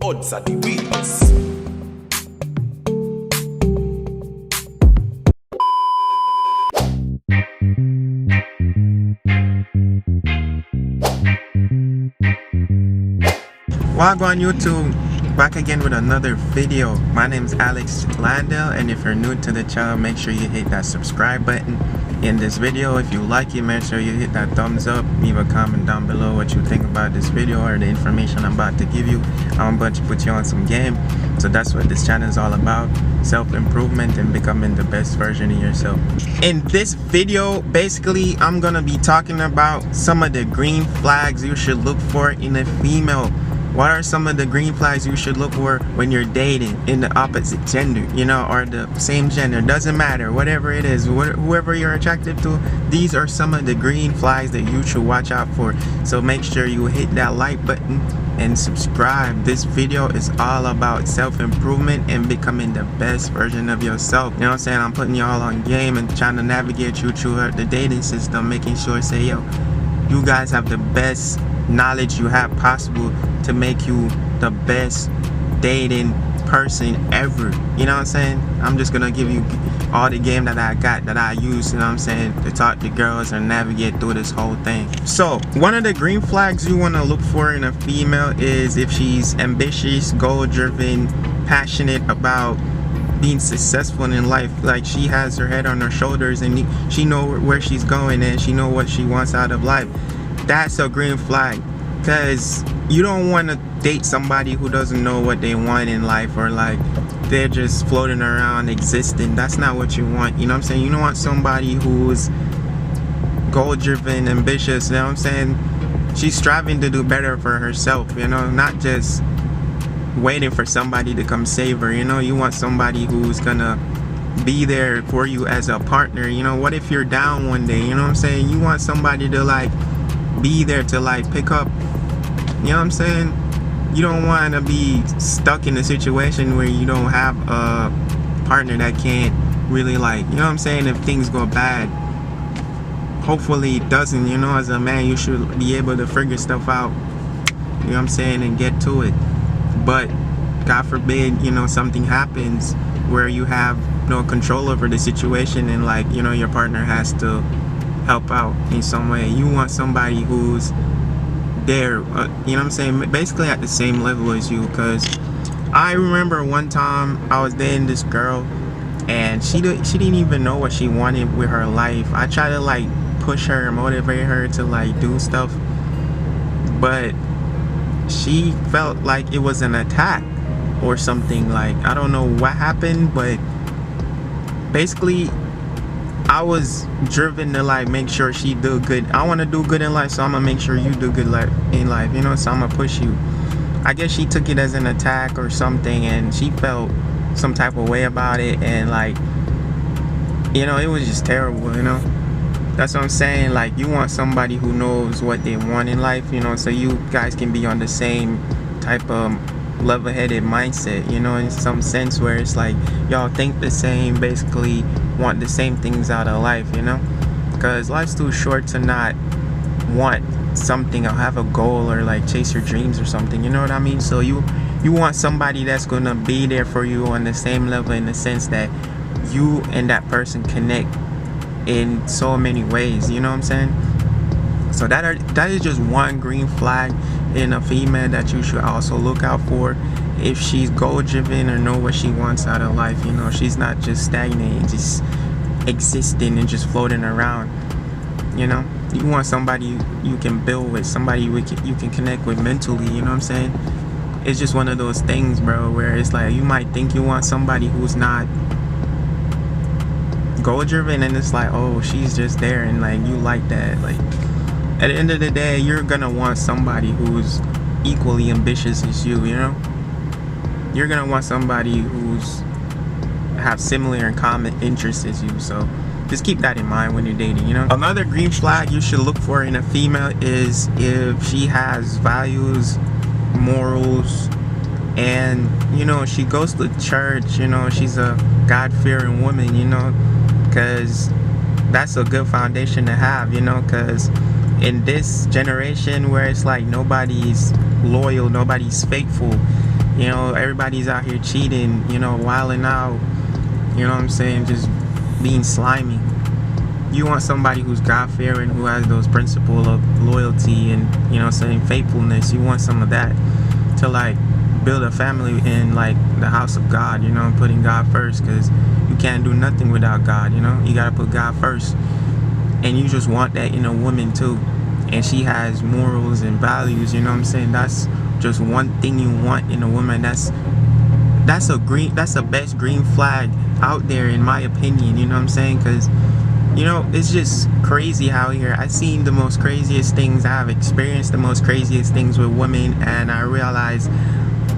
Odds are the witness. Wagwan YouTube, back again with another video. My name is Alex Landell, and if you're new to the channel, make sure you hit that subscribe button. In this video, if you like it, make sure you hit that thumbs up. Leave a comment down below what you think about this video or the information I'm about to give you. I'm about to put you on some game, so that's what this channel is all about: self-improvement and becoming the best version of yourself. In this video, basically, I'm gonna be talking about some of the green flags you should look for in a female. What are some of the green flags you should look for when you're dating in the opposite gender, you know, or the same gender? Doesn't matter, whatever it is, whoever you're attracted to, these are some of the green flags that you should watch out for. So make sure you hit that like button and subscribe. This video is all about self-improvement and becoming the best version of yourself. You know what I'm saying? I'm putting y'all on game and trying to navigate you through the dating system, making sure, say, yo, you guys have the best knowledge you have possible to make you the best dating person ever. You know what I'm saying? I'm just gonna give you all the game that I got, that I use, you know what I'm saying, to talk to girls and navigate through this whole thing. So one of the green flags you want to look for in a female is if she's ambitious, goal-driven, passionate about being successful in life. Like, she has her head on her shoulders and she knows where she's going and she knows what she wants out of life. That's a green flag, because you don't want to date somebody who doesn't know what they want in life, or like they're just floating around existing. That's not what you want. You know what I'm saying? You don't want somebody who's goal driven, ambitious. You know what I'm saying? She's striving to do better for herself, you know, not just waiting for somebody to come save her. You know, you want somebody who's gonna be there for you as a partner. You know, what if you're down one day? You know what I'm saying? You want somebody to like be there to like pick up. You know what I'm saying? You don't want to be stuck in a situation where you don't have a partner that can't really, like, you know what I'm saying, if things go bad. Hopefully it doesn't. You know, as a man, you should be able to figure stuff out, you know what I'm saying, and get to it. But God forbid, you know, something happens where you have no control over the situation, and like, you know, your partner has to help out in some way. You want somebody who's there, you know what I'm saying, basically at the same level as you. Because I remember one time I was dating this girl and she didn't even know what she wanted with her life. I tried to like push her, motivate her to like do stuff, but she felt like it was an attack or something. Like, I don't know what happened, but basically I was driven to like make sure she do good. I want to do good in life, so I'm gonna make sure you do good in life, you know, so I'm gonna push you. I guess she took it as an attack or something, and she felt some type of way about it, and like, you know, it was just terrible, you know. That's what I'm saying. Like, you want somebody who knows what they want in life, you know, so you guys can be on the same type of level-headed mindset, you know, in some sense, where it's like y'all think the same, basically want the same things out of life, you know, because life's too short to not want something or have a goal or like chase your dreams or something, you know what I mean? So you want somebody that's gonna be there for you on the same level, in the sense that you and that person connect in so many ways, you know what I'm saying? So that is just one green flag in a female that you should also look out for. If she's goal driven or know what she wants out of life, you know, she's not just stagnating, just existing and just floating around. You know, you want somebody you can build with, somebody you can connect with mentally, you know what I'm saying? It's just one of those things, bro, where it's like you might think you want somebody who's not goal driven, and it's like, oh, she's just there, and like you like that. Like, at the end of the day, you're gonna want somebody who's equally ambitious as you, you know? You're gonna want somebody who's have similar and common interests as you. So just keep that in mind when you're dating, you know? Another green flag you should look for in a female is if she has values, morals, and, you know, she goes to church, you know, she's a God-fearing woman, you know, because that's a good foundation to have, you know, because in this generation where it's like nobody's loyal, nobody's faithful, You know, everybody's out here cheating, you know, wilding out, you know what I'm saying, just being slimy. You want somebody who's God-fearing, who has those principles of loyalty and, you know, saying faithfulness. You want some of that to like build a family in like the house of God, you know, putting God first, because you can't do nothing without God, you know. You gotta put God first, and you just want that in a woman too, and she has morals and values, you know what I'm saying. That's just one thing you want in a woman. That's the best green flag out there, in my opinion, you know what I'm saying. Because you know, it's just crazy out here. I've seen the most craziest things. I've experienced the most craziest things with women, and I realize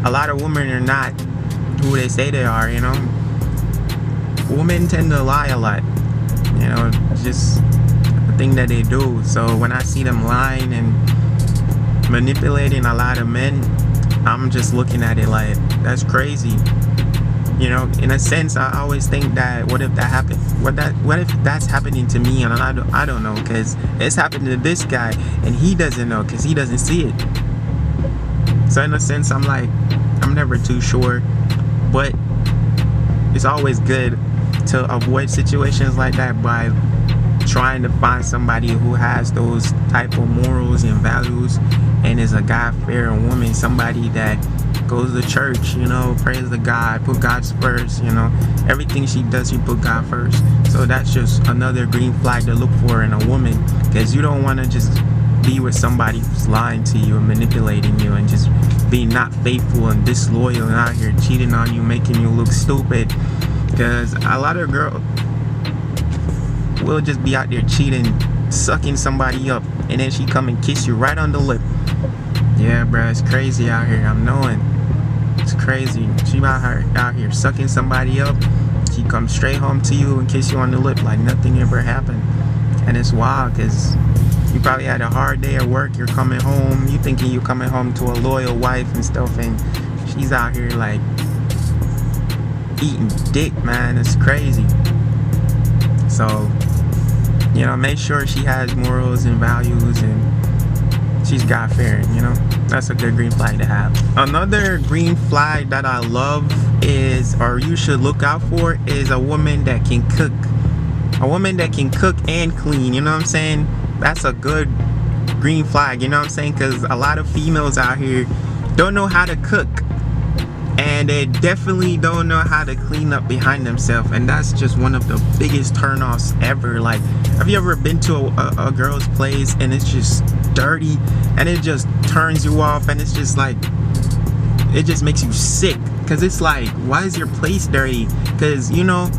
a lot of women are not who they say they are, you know. Women tend to lie a lot, you know, just the thing that they do. So when I see them lying and manipulating a lot of men, I'm just looking at it like, that's crazy. You know, in a sense, I always think that, what if that happened? What if that's happening to me? And I don't know, because it's happening to this guy, and he doesn't know, because he doesn't see it. So in a sense, I'm like, I'm never too sure, but it's always good to avoid situations like that by trying to find somebody who has those type of morals and values, and is a God-fearing woman, somebody that goes to church, you know, prays to God, put God first, you know. Everything she does, she put God first. So that's just another green flag to look for in a woman, because you don't want to just be with somebody who's lying to you and manipulating you and just being not faithful and disloyal and out here cheating on you, making you look stupid. Because a lot of girls will just be out there cheating, sucking somebody up, and then she come and kiss you right on the lip. Yeah, bruh, it's crazy out here. I'm knowing. It's crazy. She out here sucking somebody up. She comes straight home to you and kiss you on the lip like nothing ever happened. And it's wild, because you probably had a hard day at work. You're coming home. You thinking you're coming home to a loyal wife and stuff, and she's out here like eating dick, man. It's crazy. So, you know, make sure she has morals and values, and she's God-fearing, you know. That's a good green flag to have. Another green flag that I love is, or you should look out for, is a woman that can cook. A woman that can cook and clean, you know what I'm saying? That's a good green flag, you know what I'm saying? Because a lot of females out here don't know how to cook, and they definitely don't know how to clean up behind themselves, and that's just one of the biggest turnoffs ever. Like, have you ever been to a girl's place and it's just dirty, and it just turns you off, and it's just like, it just makes you sick, because it's like, why is your place dirty? Because, you know,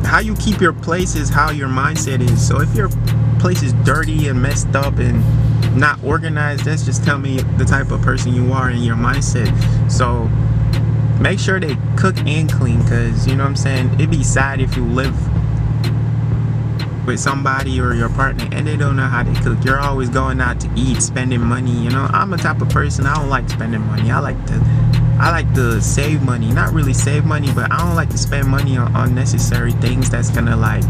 how you keep your place is how your mindset is. So if your place is dirty and messed up and not organized, that's just tell me the type of person you are and your mindset. So make sure they cook and clean, because, you know what I'm saying, it'd be sad if you live with somebody or your partner and they don't know how to cook. You're always going out to eat, spending money, you know. I'm a type of person, I don't like spending money. I like to save money. Not really save money, but I don't like to spend money on unnecessary things that's gonna, like,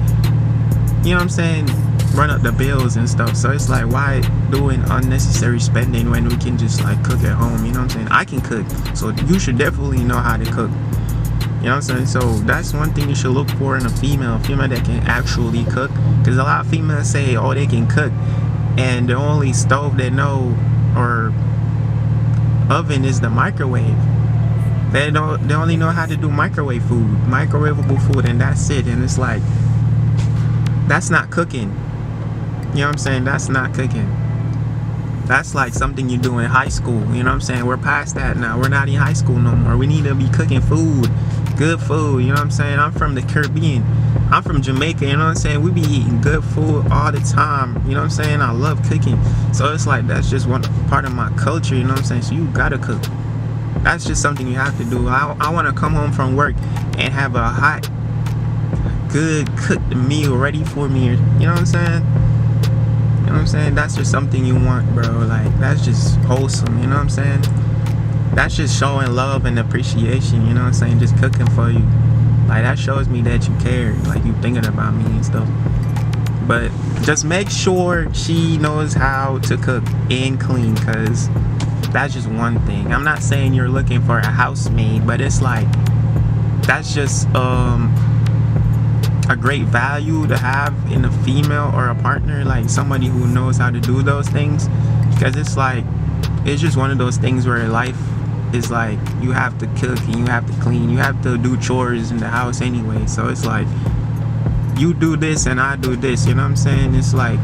you know what I'm saying, run up the bills and stuff. So it's like, why doing unnecessary spending when we can just like cook at home? You know what I'm saying? I can cook, so you should definitely know how to cook. You know what I'm saying? So that's one thing you should look for in a female that can actually cook. Because a lot of females say, oh, they can cook, and the only stove they know or oven is the microwave. They only know how to do microwave food, microwavable food, and that's it. And it's like, that's not cooking. You know what I'm saying? That's not cooking. That's like something you do in high school. You know what I'm saying? We're past that now. We're not in high school no more. We need to be cooking food. Good food. You know what I'm saying? I'm from the Caribbean. I'm from Jamaica. You know what I'm saying? We be eating good food all the time. You know what I'm saying? I love cooking. So it's like, that's just one part of my culture. You know what I'm saying? So you gotta cook. That's just something you have to do. I want to come home from work and have a hot, good cooked meal ready for me. You know what I'm saying? You know what I'm saying? That's just something you want, bro. Like, that's just wholesome. You know what I'm saying? That's just showing love and appreciation. You know what I'm saying? Just cooking for you. Like, that shows me that you care. Like, you thinking about me and stuff. But just make sure she knows how to cook and clean, because that's just one thing. I'm not saying you're looking for a housemaid, but it's like that's just a great value to have in a female or a partner, like somebody who knows how to do those things. Because it's like, it's just one of those things where life is like, you have to cook and you have to clean, you have to do chores in the house anyway. So it's like, you do this and I do this, you know what I'm saying? It's like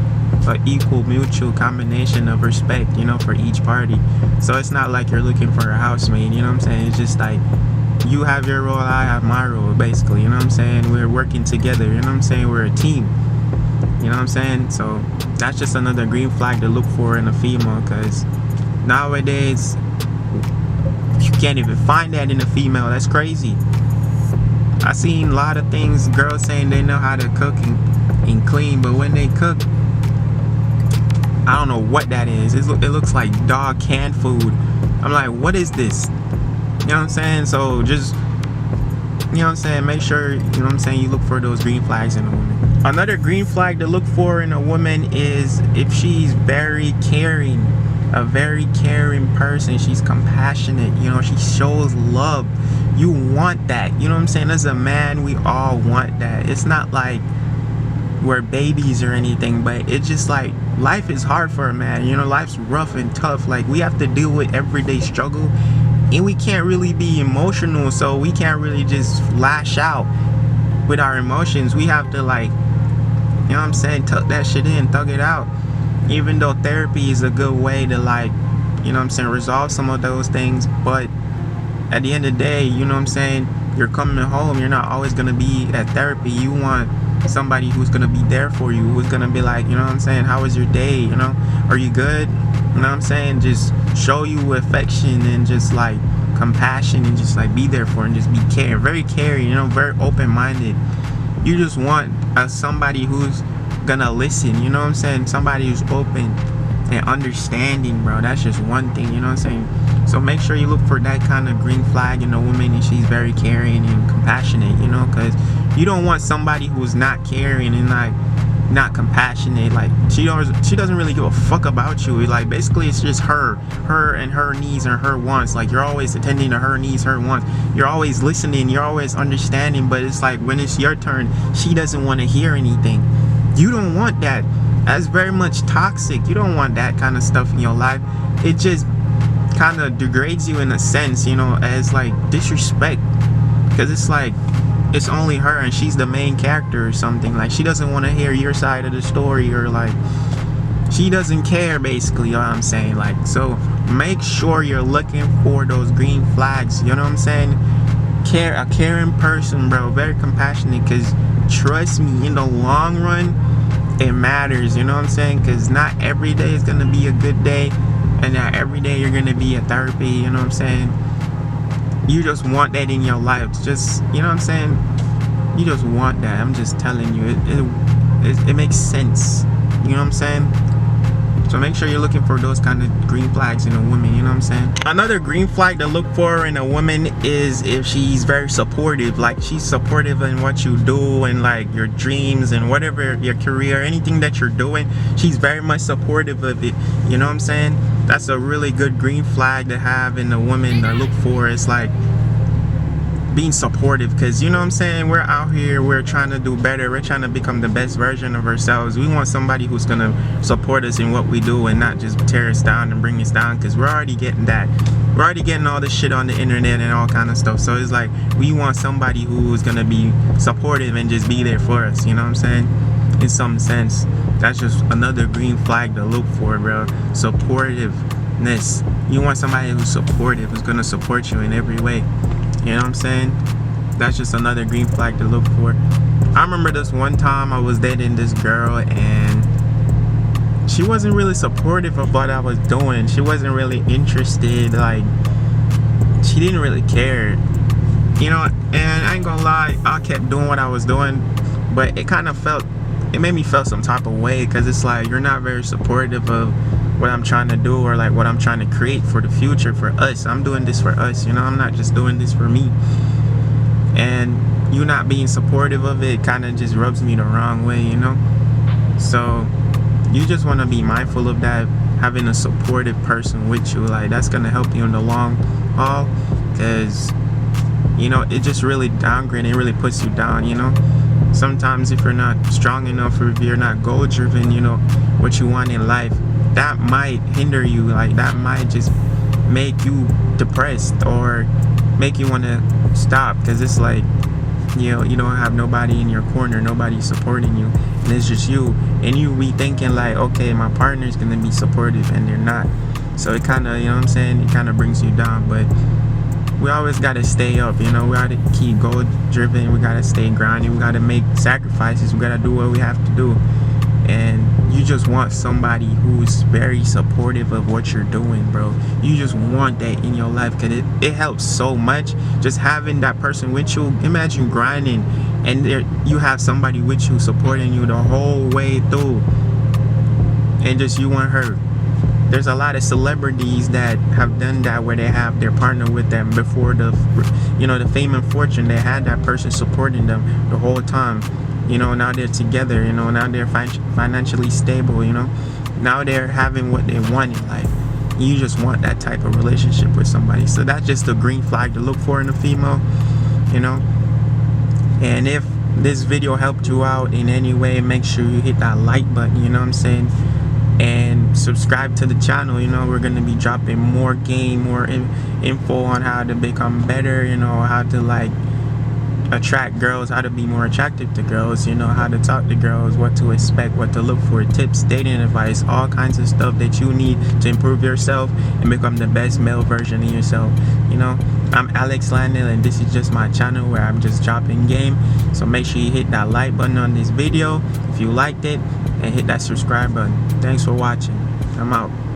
an equal mutual combination of respect, you know, for each party. So it's not like you're looking for a housemaid, you know what I'm saying? It's just like, you have your role, I have my role, basically, you know what I'm saying? We're working together, you know what I'm saying? We're a team, you know what I'm saying? So that's just another green flag to look for in a female, because nowadays you can't even find that in a female. That's crazy. I seen a lot of things, girls saying they know how to cook and clean, but when they cook, I don't know what that is. It looks like dog canned food. I'm like, what is this? You know what I'm saying? So just, you know what I'm saying, make sure, you know what I'm saying, you look for those green flags in a woman. Another green flag to look for in a woman is if she's very caring, a very caring person. She's compassionate, you know, she shows love. You want that, you know what I'm saying? As a man, we all want that. It's not like we're babies or anything, but it's just like, life is hard for a man, you know, life's rough and tough. Like, we have to deal with everyday struggle, and we can't really be emotional, so we can't really just lash out with our emotions. We have to, like, you know what I'm saying, tuck that shit in, thug it out. Even though therapy is a good way to, like, you know what I'm saying, resolve some of those things, but at the end of the day, you know what I'm saying, you're coming home, you're not always gonna be at therapy. You want somebody who's gonna be there for you, who's gonna be like, you know what I'm saying, how was your day, you know, are you good, you know what I'm saying, just show you affection and just like compassion and just like be there for and just be caring, very caring, you know, very open-minded. You just want somebody who's gonna listen, you know what I'm saying, somebody who's open and understanding, bro. That's just one thing, you know what I'm saying? So make sure you look for that kind of green flag in a woman, and she's very caring and compassionate, you know, because you don't want somebody who's not caring and like not compassionate. Like, she doesn't really give a fuck about you. Like, basically it's just her and her needs and her wants. Like, you're always attending to her needs, her wants, you're always listening, you're always understanding, but it's like when it's your turn, she doesn't want to hear anything. You don't want that. That's very much toxic. You don't want that kind of stuff in your life. It just kind of degrades you in a sense, you know, as like disrespect, because it's like it's only her and she's the main character or something. Like, she doesn't want to hear your side of the story, or like she doesn't care, basically, you know what I'm saying? Like, so make sure you're looking for those green flags, you know what I'm saying? A caring person, bro, very compassionate, because trust me, in the long run it matters, you know what I'm saying? Because not every day is gonna be a good day, and not every day you're gonna be at therapy, you know what I'm saying? You just want that in your life. Just, you know what I'm saying, you just want that. I'm just telling you, it makes sense, you know what I'm saying? So make sure you're looking for those kind of green flags in a woman, you know what I'm saying? Another green flag to look for in a woman is if she's very supportive. Like, she's supportive in what you do and like your dreams and whatever, your career, anything that you're doing, she's very much supportive of it, you know what I'm saying? That's a really good green flag to have in a woman to look for. It's like being supportive, because, you know what I'm saying, we're out here, we're trying to do better, we're trying to become the best version of ourselves. We want somebody who's gonna support us in what we do and not just tear us down and bring us down, because we're already getting that. We're already getting all this shit on the internet and all kind of stuff. So it's like, we want somebody who's gonna be supportive and just be there for us, you know what I'm saying? In some sense. That's just another green flag to look for, bro. Supportiveness. You want somebody who's supportive, who's gonna support you in every way. You know what I'm saying? That's just another green flag to look for. I remember this one time I was dating this girl, and she wasn't really supportive of what I was doing. She wasn't really interested. Like, she didn't really care, you know. And I ain't gonna lie, I kept doing what I was doing, but it made me feel some type of way, because it's like, you're not very supportive of what I'm trying to do, or like what I'm trying to create for the future, for us. I'm doing this for us, you know, I'm not just doing this for me. And you not being supportive of it kind of just rubs me the wrong way, you know. So you just want to be mindful of that. having a supportive person with you, like that's gonna help you in the long haul, because you know it just really downgrading, it really puts you down, you know. Sometimes if you're not strong enough, or if you're not goal driven, you know, what you want in life, that might hinder you, like that might just make you depressed or make you want to stop, because it's like, you know, you don't have nobody in your corner, nobody supporting you, and it's just you, and you be thinking like, okay, my partner's gonna be supportive, and they're not. So it kind of, you know what I'm saying, it kind of brings you down. But we always got to stay up, you know, we got to keep goal driven, we got to stay grinding, we got to make sacrifices, we got to do what we have to do. And you just want somebody who's very supportive of what you're doing, bro. You just want that in your life, because it helps so much just having that person with you. Imagine grinding and you have somebody with you supporting you the whole way through, and just you and her. There's a lot of celebrities that have done that, where they have their partner with them before the, you know, the fame and fortune. They had that person supporting them the whole time. You know, now they're together, you know, now they're financially stable, you know, now they're having what they want in life. You just want that type of relationship with somebody. So that's just a green flag to look for in a female, you know. And if this video helped you out in any way, make sure you hit that like button, you know what I'm saying, and subscribe to the channel. You know, we're going to be dropping more game, more info on how to become better, you know, how to like attract girls, how to be more attractive to girls, you know, how to talk to girls, what to expect, what to look for, tips, dating advice, all kinds of stuff that you need to improve yourself and become the best male version of yourself. You know, I'm Alex Landell, and this is just my channel where I'm just dropping game. So make sure you hit that like button on this video if you liked it, and hit that subscribe button. Thanks for watching. I'm out.